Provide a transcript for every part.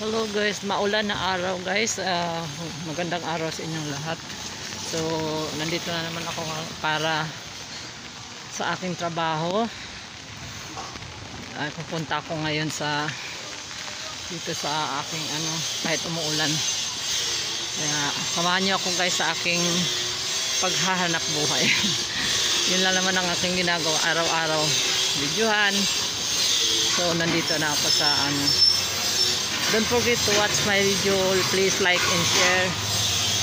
Hello guys, maulan na araw guys. Magandang araw sa inyong lahat. So, nandito na naman ako para sa aking trabaho. Pupunta ako ngayon dito sa aking kahit umuulan. Kaya samahan niyo ako guys sa aking paghahanap buhay. Yun lang naman ang aking ginagawa araw-araw. Videohan. So, nandito na ako sa Don't forget to watch my video. Please like and share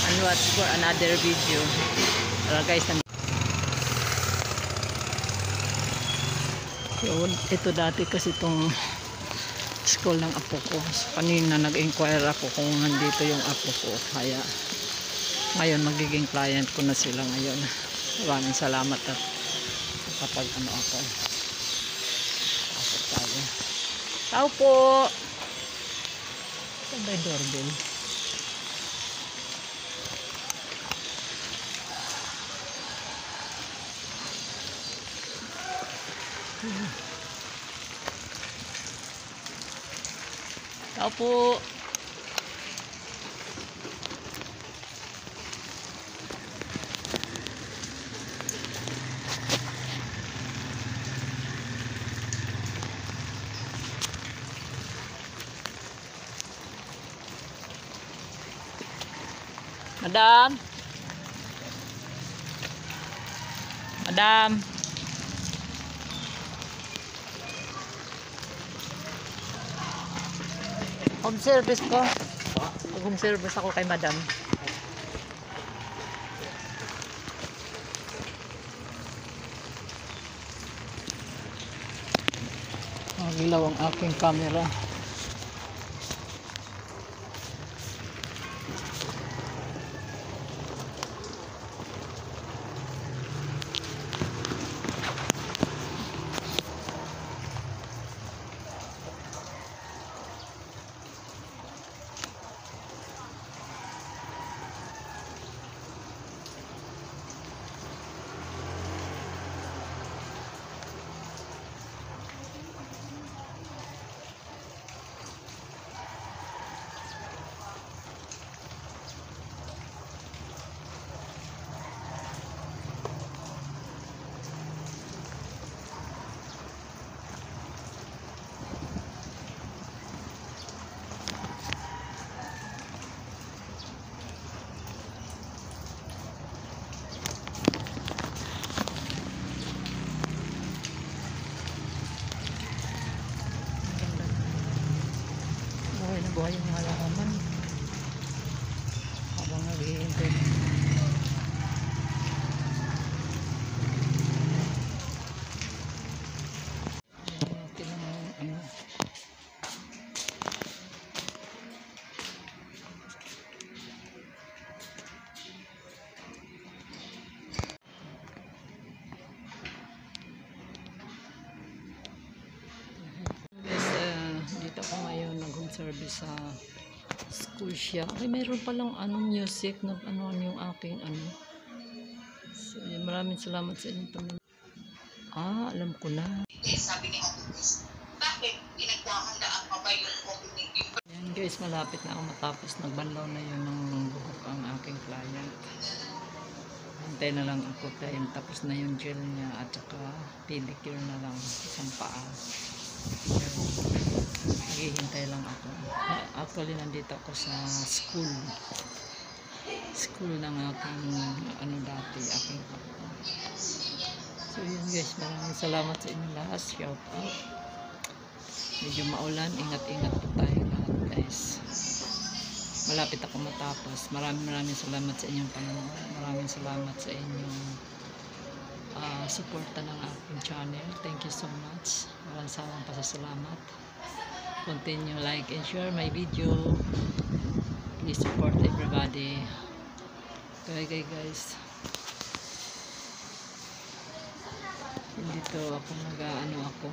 and watch for another video. Guys, yun, ito dati kasi itong school ng apo ko. So, kanina nag-inquire ako kung nandito yung apo ko. Kaya ngayon magiging client ko na sila ngayon. Maraming salamat at kapag ako. Pasok tayo. Tao po! Saan ba yung doorbell? Tao po! Madam. Madam. Home service ko. Home service ako kay madam. Magilaw ang aking camera. Buhay yung mga halaman habang naghihintay. Dito ako ngayon nag-home service sa school siya. Ay, mayroon palang music na yung aking So, maraming salamat sa inyong pamilya. Alam ko na. Sabi ni Ate Chris, bakit pinaghahandaan pa ba yung community? Yan guys, malapit na ako matapos. Nagbanlaw na yun ng buhok ang aking client. Hintay na lang ako tayo. Tapos na yung gel niya at saka pedicure na lang isang paa. Naghihintay lang ako. Actually, nandito ako sa school ng aking dati, aking papa. So yun guys, maraming salamat sa inyo lahat. Shout out. Medyo maulan, ingat-ingat po tayo lahat guys. Malapit ako matapos. Maraming salamat sa inyong panonood. Maraming salamat sa inyong suporta ng aking channel. Thank you so much. Walang sawang pasasalamat. Continue like and share my video. Please support everybody. Okay guys. Dito ako ako.